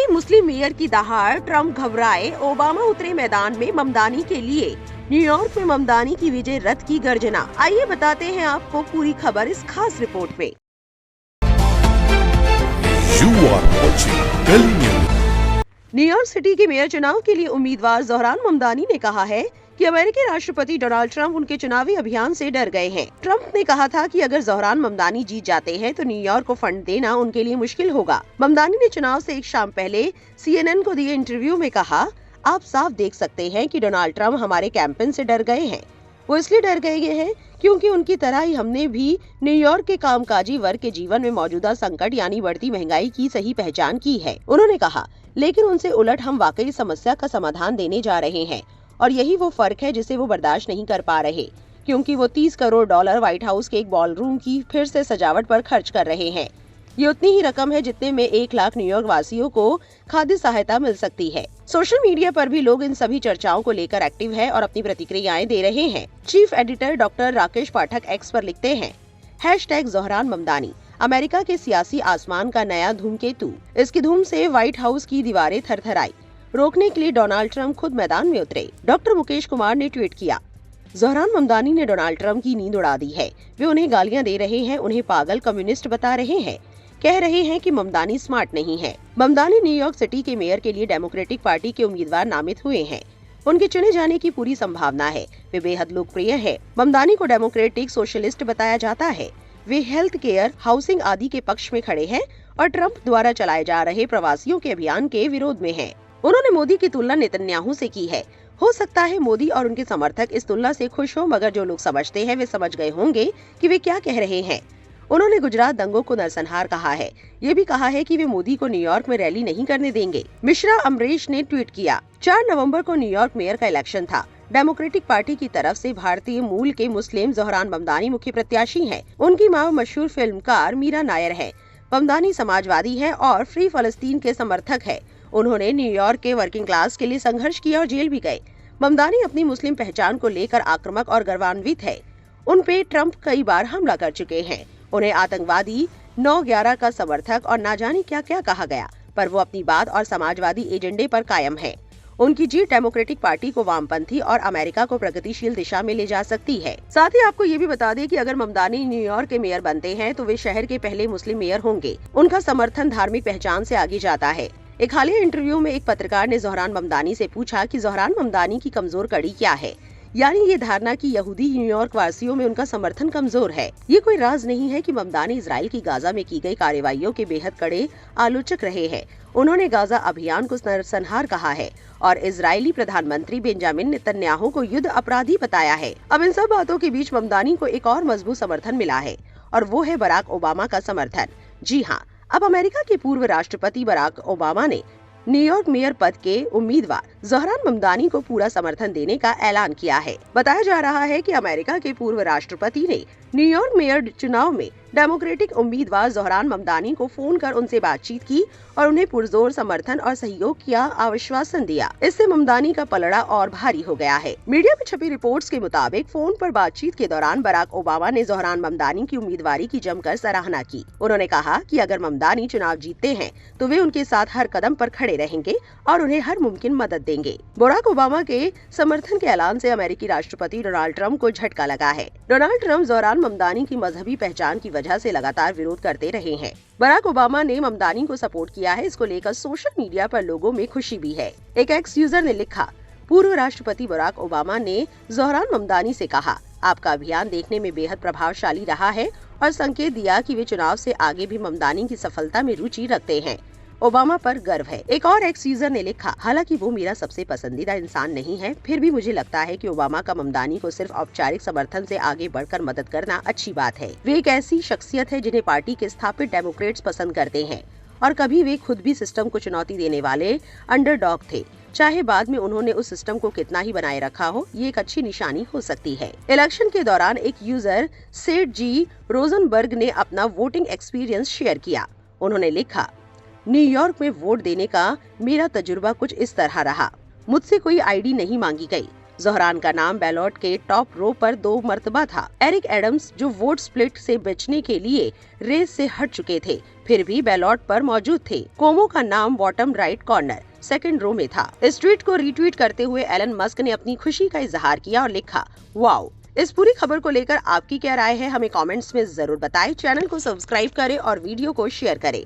पहली मुस्लिम मेयर की दहाड़, ट्रंप घबराए, ओबामा उतरे मैदान में ममदानी के लिए। न्यूयॉर्क में ममदानी की विजय रथ की गर्जना। आइए बताते हैं आपको पूरी खबर इस खास रिपोर्ट में। न्यूयॉर्क सिटी के मेयर चुनाव के लिए उम्मीदवार ज़ोहरान ममदानी ने कहा है कि अमेरिकी राष्ट्रपति डोनाल्ड ट्रंप उनके चुनावी अभियान से डर गए हैं। ट्रंप ने कहा था कि अगर ज़ोहरान ममदानी जीत जाते हैं तो न्यूयॉर्क को फंड देना उनके लिए मुश्किल होगा। ममदानी ने चुनाव से एक शाम पहले CNN को दिए इंटरव्यू में कहा, आप साफ देख सकते हैं कि डोनाल्ड ट्रंप हमारे कैंपेन से डर गए हैं। वो इसलिए डर गए हैं क्योंकि उनकी तरह ही हमने भी न्यूयॉर्क के कामकाजी वर्ग के जीवन में मौजूदा संकट यानी बढ़ती महंगाई की सही पहचान की है। उन्होंने कहा, लेकिन उनसे उलट हम वाकई समस्या का समाधान देने जा रहे हैं और यही वो फर्क है जिसे वो बर्दाश्त नहीं कर पा रहे, क्योंकि वो $30 करोड़ व्हाइट हाउस के एक बॉलरूम की फिर से सजावट पर खर्च कर रहे हैं। ये उतनी ही रकम है जितने में 1 लाख न्यूयॉर्क वासियों को खाद्य सहायता मिल सकती है। सोशल मीडिया पर भी लोग इन सभी चर्चाओं को लेकर एक्टिव है और अपनी प्रतिक्रियाएं दे रहे हैं। चीफ एडिटर डॉक्टर राकेश पाठक एक्स पर लिखते हैं, #ज़ोहरान ममदानी अमेरिका के सियासी आसमान का नया धूमकेतु। इसकी धूम से व्हाइट हाउस की दीवारें थरथराई। रोकने के लिए डोनाल्ड ट्रंप खुद मैदान में उतरे। डॉक्टर मुकेश कुमार ने ट्वीट किया, ज़ोहरान ममदानी ने डोनाल्ड ट्रंप की नींद उड़ा दी है। वे उन्हें गालियां दे रहे हैं, उन्हें पागल कम्युनिस्ट बता रहे हैं, कह रहे हैं कि ममदानी स्मार्ट नहीं है। ममदानी न्यूयॉर्क सिटी के मेयर के लिए डेमोक्रेटिक पार्टी के उम्मीदवार नामित हुए हैं। उनके चुने जाने की पूरी संभावना है। वे बेहद लोकप्रिय है। ममदानी को डेमोक्रेटिक सोशलिस्ट बताया जाता है। वे हेल्थ केयर, हाउसिंग आदि के पक्ष में खड़े हैं और ट्रंप द्वारा चलाए जा रहे प्रवासियों के अभियान के विरोध में हैं। उन्होंने मोदी की तुलना नेतन्याहू से की है। हो सकता है मोदी और उनके समर्थक इस तुलना से खुश हो, मगर जो लोग समझते हैं वे समझ गए होंगे कि वे क्या कह रहे हैं। उन्होंने गुजरात दंगों को नरसंहार कहा है। ये भी कहा है कि वे मोदी को न्यूयॉर्क में रैली नहीं करने देंगे। मिश्रा अमरीश ने ट्वीट किया, 4 नवंबर को न्यूयॉर्क मेयर का इलेक्शन था। डेमोक्रेटिक पार्टी की तरफ से भारतीय मूल के मुस्लिम ज़ोहरान ममदानी मुख्य प्रत्याशी हैं। उनकी मां मशहूर फिल्मकार मीरा नायर है। ममदानी समाजवादी है और फ्री फलस्तीन के समर्थक है। उन्होंने न्यूयॉर्क के वर्किंग क्लास के लिए संघर्ष किया और जेल भी गए। ममदानी अपनी मुस्लिम पहचान को लेकर आक्रामक और गर्वान्वित है। उन पे ट्रंप कई बार हमला कर चुके हैं। उन्हें आतंकवादी, 9/11 का समर्थक और ना जाने क्या क्या कहा गया, पर वो अपनी बात और समाजवादी एजेंडे पर कायम है। उनकी जीत डेमोक्रेटिक पार्टी को वामपंथी और अमेरिका को प्रगतिशील दिशा में ले जा सकती है। साथ ही आपको ये भी बता दें कि अगर ममदानी न्यूयॉर्क के मेयर बनते हैं तो वे शहर के पहले मुस्लिम मेयर होंगे। उनका समर्थन धार्मिक पहचान से आगे जाता है। एक हालिया इंटरव्यू में एक पत्रकार ने ज़ोहरान ममदानी से पूछा कि ज़ोहरान ममदानी की कमजोर कड़ी क्या है, यानी ये धारणा कि यहूदी न्यूयॉर्क वासियों में उनका समर्थन कमजोर है। ये कोई राज नहीं है कि ममदानी इजराइल की गाजा में की गई कार्रवाइयों के बेहद कड़े आलोचक रहे हैं। उन्होंने गाजा अभियान को नरसंहार कहा है और इजरायली प्रधानमंत्री बेंजामिन नेतन्याहू को युद्ध अपराधी बताया है। अब इन सब बातों के बीच ममदानी को एक और मजबूत समर्थन मिला है और वो है बराक ओबामा का समर्थन। जी हाँ, अब अमेरिका के पूर्व राष्ट्रपति बराक ओबामा ने न्यूयॉर्क मेयर पद के उम्मीदवार ज़ोहरान ममदानी को पूरा समर्थन देने का ऐलान किया है। बताया जा रहा है कि अमेरिका के पूर्व राष्ट्रपति ने न्यूयॉर्क मेयर चुनाव में डेमोक्रेटिक उम्मीदवार ज़ोहरान ममदानी को फोन कर उनसे बातचीत की और उन्हें पुरजोर समर्थन और सहयोग का आश्वासन दिया। इससे ममदानी का पलड़ा और भारी हो गया है। मीडिया में छपी रिपोर्ट्स के मुताबिक फोन पर बातचीत के दौरान बराक ओबामा ने ज़ोहरान ममदानी की उम्मीदवारी की जमकर सराहना की। उन्होंने कहा कि अगर ममदानी चुनाव जीतते हैं तो वे उनके साथ हर कदम पर खड़े रहेंगे और उन्हें हर मुमकिन मदद देंगे। बराक ओबामा के समर्थन के ऐलान से अमेरिकी राष्ट्रपति डोनाल्ड ट्रंप को झटका लगा है। डोनाल्ड ट्रंप ज़ोहरान ममदानी की मजहबी पहचान की वजह से लगातार विरोध करते रहे हैं। बराक ओबामा ने ममदानी को सपोर्ट किया है। इसको लेकर सोशल मीडिया पर लोगों में खुशी भी है। एक एक्स यूजर ने लिखा, पूर्व राष्ट्रपति बराक ओबामा ने ज़ोहरान ममदानी से कहा, आपका अभियान देखने में बेहद प्रभावशाली रहा है और संकेत दिया कि वे चुनाव से आगे भी ममदानी की सफलता में रुचि रखते हैं। ओबामा पर गर्व है। एक और एक्स यूजर ने लिखा, हालांकि वो मेरा सबसे पसंदीदा इंसान नहीं है, फिर भी मुझे लगता है कि ओबामा का ममदानी को सिर्फ औपचारिक समर्थन से आगे बढ़कर मदद करना अच्छी बात है। वे एक ऐसी शख्सियत है जिन्हें पार्टी के स्थापित डेमोक्रेट्स पसंद करते हैं और कभी वे खुद भी सिस्टम को चुनौती देने वाले अंडरडॉग थे। चाहे बाद में उन्होंने उस सिस्टम को कितना ही बनाए रखा हो, ये एक अच्छी निशानी हो सकती है। इलेक्शन के दौरान एक यूजर सेठ जी रोजनबर्ग ने अपना वोटिंग एक्सपीरियंस शेयर किया। उन्होंने लिखा, न्यूयॉर्क में वोट देने का मेरा तजुर्बा कुछ इस तरह रहा। मुझसे कोई आईडी नहीं मांगी गई। जोहरान का नाम बैलॉट के टॉप रो पर 2 मर्तबा था। एरिक एडम्स, जो वोट स्प्लिट से बचने के लिए रेस से हट चुके थे, फिर भी बैलॉट पर मौजूद थे। कोमो का नाम bottom right corner second row में था। इस ट्वीट को रीट्वीट करते हुए एलन मस्क ने अपनी खुशी का इजहार किया और लिखा, वाओ। इस पूरी खबर को लेकर आपकी क्या राय है, हमें कमेंट्स में जरूर बताएं। चैनल को सब्सक्राइब करें और वीडियो को शेयर करें।